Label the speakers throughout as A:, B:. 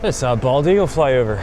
A: I saw a bald eagle fly over.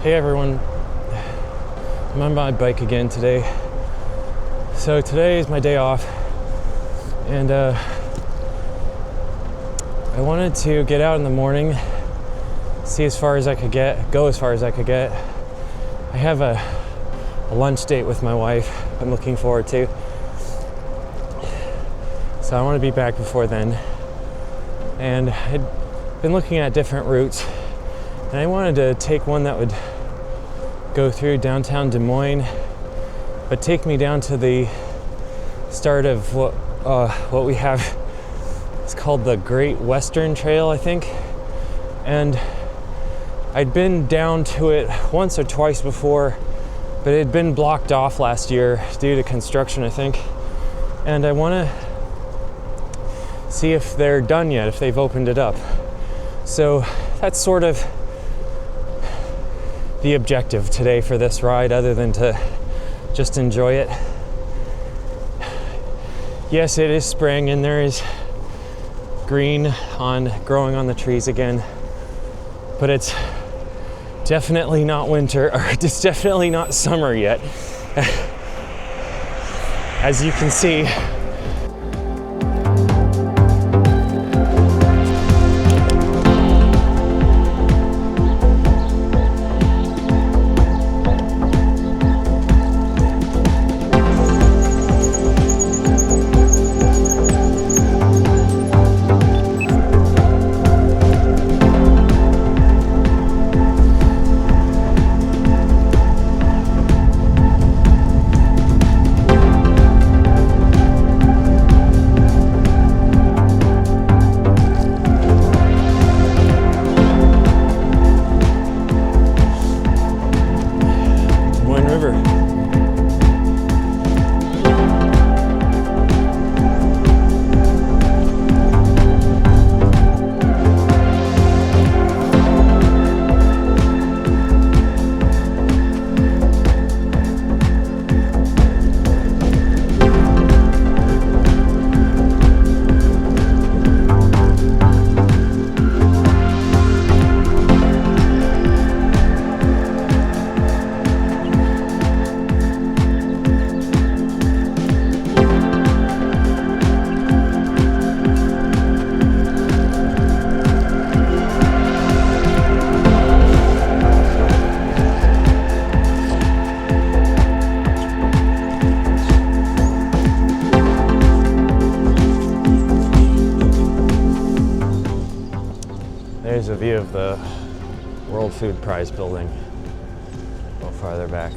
A: Hey everyone, I'm on my bike again today. So today is my day off, and I wanted to get out in the morning, see as far as I could get, go as far as I could get. I have a lunch date with my wife I'm looking forward to. So I want to be back before then. And I'd been looking at different routes, and I wanted to take one that would go through downtown Des Moines, but take me down to the start of what we have. It's called the Great Western Trail, I think. And I'd been down to it once or twice before, but it had been blocked off last year due to construction, I think. And I want to see if they're done yet, if they've opened it up. So that's sort of the objective today for this ride, other than to just enjoy it. Yes, it is spring and there is green growing on the trees again, but it's definitely not winter, or it's definitely not summer yet. As you can see, there's a view of the World Food Prize building a little farther back.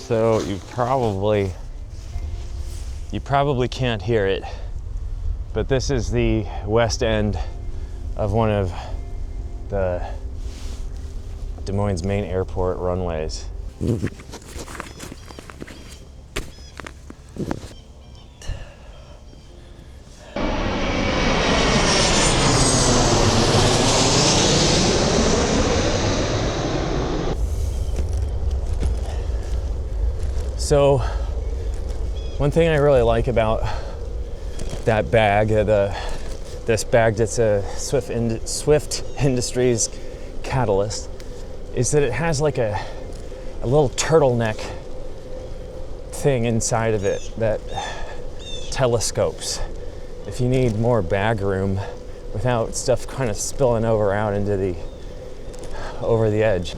A: So you probably can't hear it, but this is the west end of one of the Des Moines main airport runways. So one thing I really like about that bag, this bag that's a Swift Industries Catalyst, is that it has like a little turtleneck thing inside of it that telescopes. If you need more bag room without stuff kind of spilling over out into over the edge.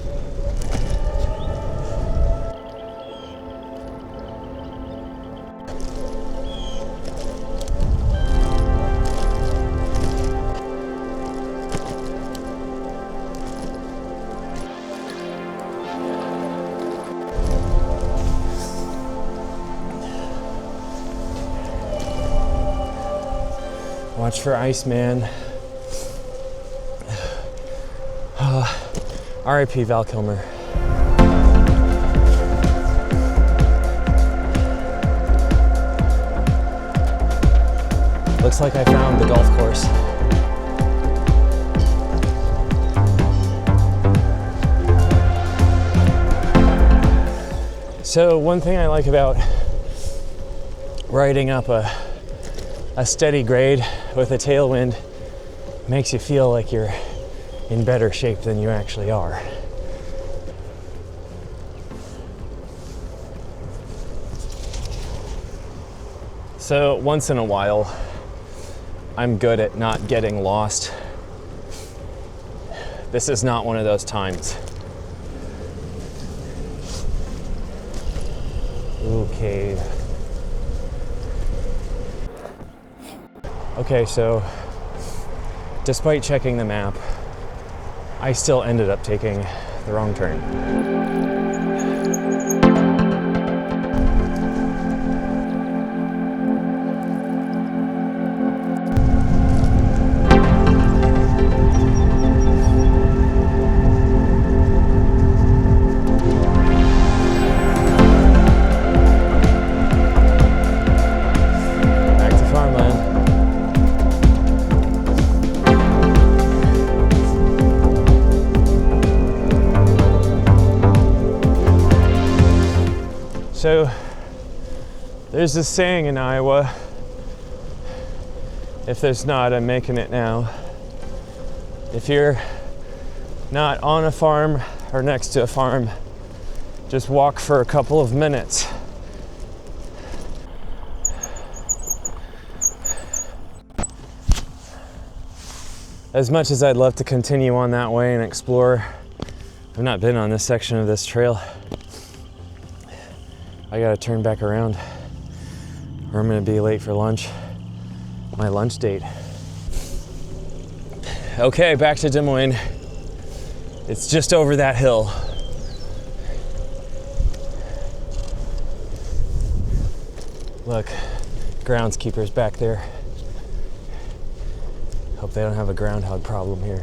A: Watch for Iceman. R.I.P. Val Kilmer. Looks like I found the golf course. So one thing I like about riding up a steady grade with a tailwind makes you feel like you're in better shape than you actually are. So once in a while, I'm good at not getting lost. This is not one of those times. Okay. Okay, so despite checking the map, I still ended up taking the wrong turn. So there's this saying in Iowa, if there's not, I'm making it now. If you're not on a farm or next to a farm, just walk for a couple of minutes. As much as I'd love to continue on that way and explore, I've not been on this section of this trail. I gotta turn back around or I'm gonna be late for lunch, my lunch date. Okay, back to Des Moines. It's just over that hill. Look, groundskeeper's back there. Hope they don't have a groundhog problem here.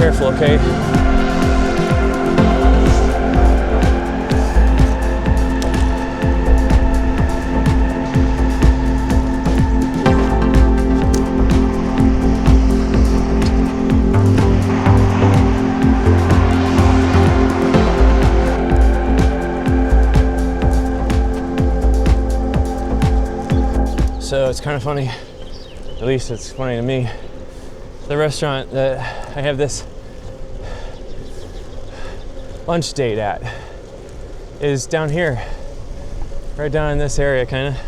A: careful, okay? So it's kind of funny, at least it's funny to me. The restaurant that I have this lunch date at is down here, right down in this area kind of.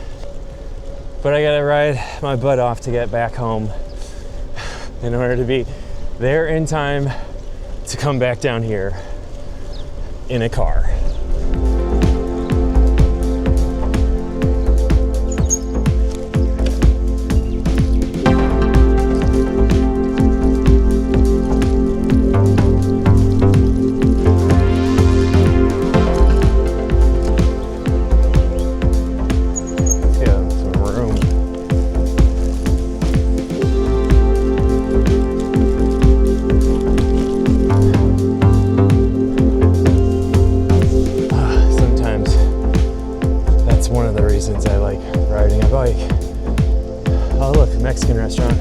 A: But I gotta ride my butt off to get back home in order to be there in time to come back down here in a car. Mexican restaurant.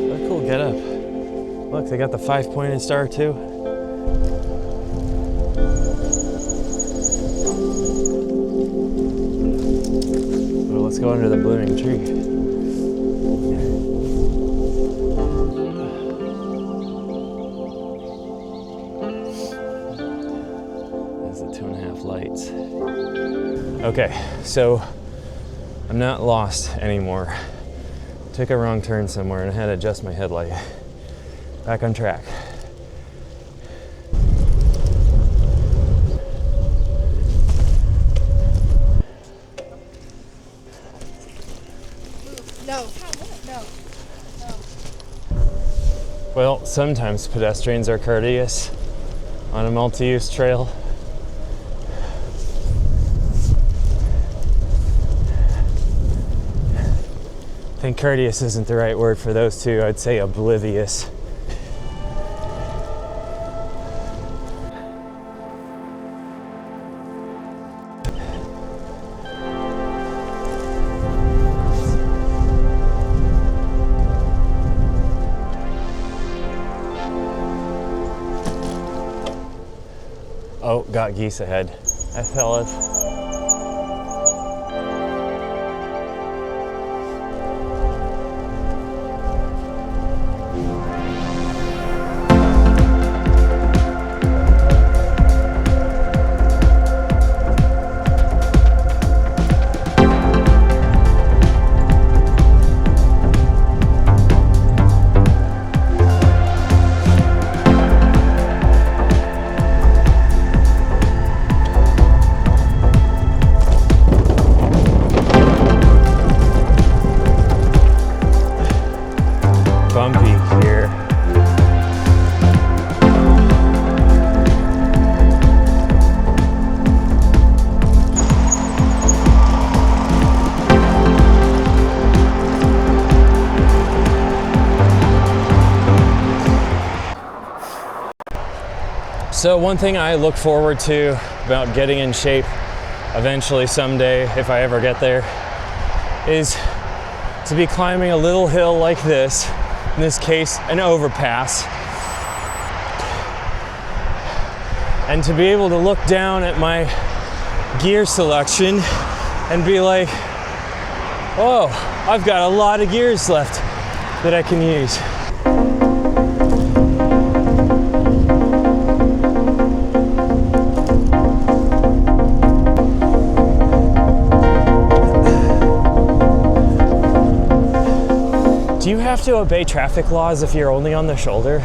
A: What a cool getup. Look, they got the 5-pointed star too. Well, let's go under the blooming tree. Okay, so I'm not lost anymore. Took a wrong turn somewhere and I had to adjust my headlight. Back on track.
B: No.
A: Well, sometimes pedestrians are courteous on a multi-use trail. I think courteous isn't the right word for those two. I'd say oblivious. Oh, got geese ahead. Hi, fellas. So one thing I look forward to about getting in shape eventually someday, if I ever get there, is to be climbing a little hill like this, in this case, an overpass, and to be able to look down at my gear selection and be like, oh, I've got a lot of gears left that I can use. Do you have to obey traffic laws if you're only on the shoulder?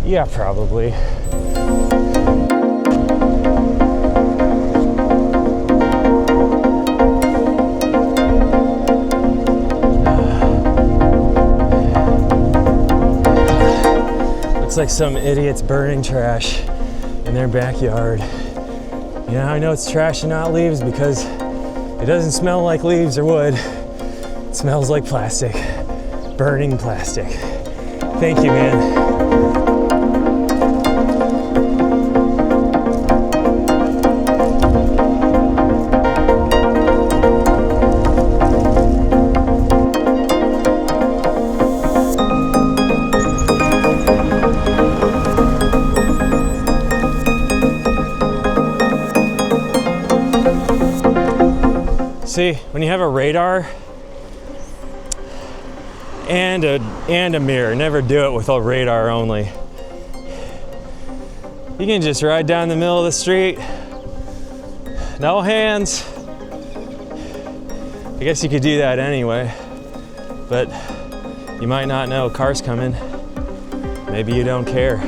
A: Yeah, probably. Looks like some idiot's burning trash in their backyard. You know how I know it's trash and not leaves? Because It doesn't smell like leaves or wood. It smells like plastic, burning plastic. Thank you, man.
B: See, when you have a radar and a mirror, never do it with a radar only. You can just ride down the middle of the street, no hands. I guess you could do that anyway, but you might not know a car's coming. Maybe you don't care.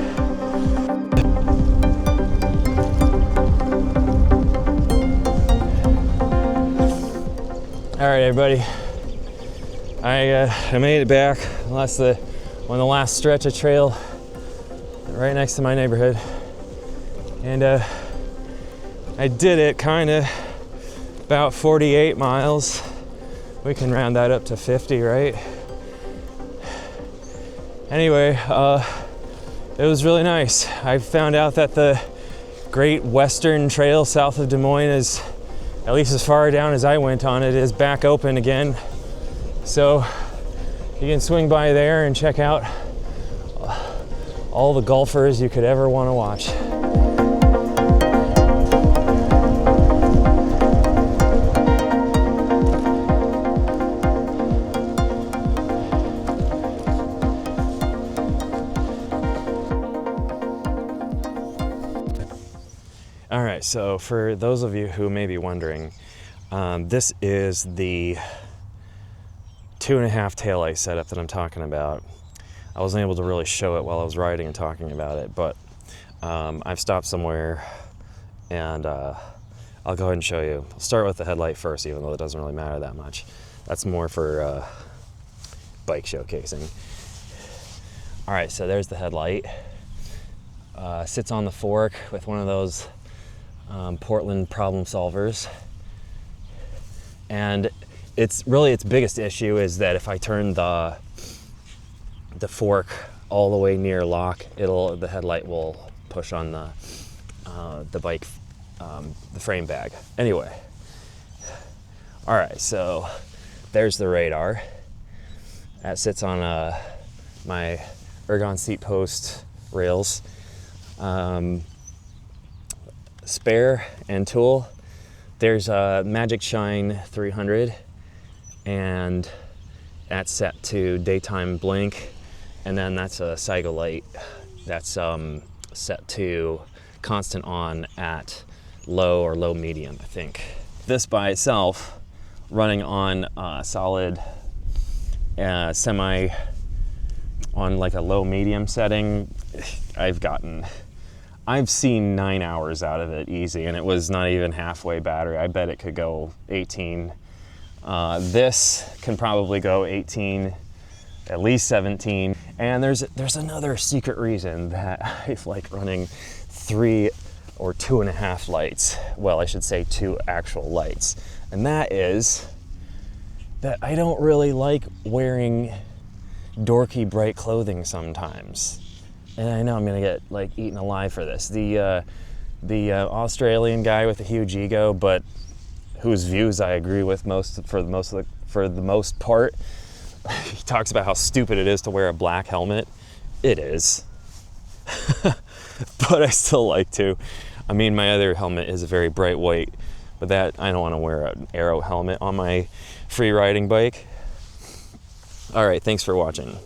B: All right, everybody. I made it back. On the last stretch of trail right next to my neighborhood, and I did it kind of about 48 miles. We can round that up to 50, right? Anyway, it was really nice. I found out that the Great Western Trail south of Des Moines is, at least as far down as I went on it, is back open again. So you can swing by there and check out all the golfers you could ever want to watch. All right, so for those of you who may be wondering, this is the 2.5 taillight setup that I'm talking about. I wasn't able to really show it while I was riding and talking about it, but I've stopped somewhere and I'll go ahead and show you. I'll start with the headlight first, even though it doesn't really matter that much. That's more for bike showcasing. All right, so there's the headlight. Sits on the fork with one of those Portland problem solvers, and its biggest issue is that if I turn the fork all the way near lock, the headlight will push on the bike, the frame bag. Anyway, all right, so there's the radar that sits on my Ergon seat post rails. Spare and tool, there's a MagicShine 300, and that's set to daytime blink, and then that's a Cygolite that's set to constant on at low or low medium, I think. This by itself, running on solid semi on like a low medium setting, I've seen 9 hours out of it easy, and it was not even halfway battery. I bet it could go 18. This can probably go 18, at least 17. And there's another secret reason that I like running 3 or 2.5 lights. Well, I should say 2 actual lights. And that is that I don't really like wearing dorky bright clothing sometimes. And I know I'm gonna get like eaten alive for this. The Australian guy with a huge ego, but whose views I agree with for the most part. He talks about how stupid it is to wear a black helmet. It is, but I still like to. I mean, my other helmet is a very bright white, but that I don't want to wear an aero helmet on my free riding bike. All right, thanks for watching.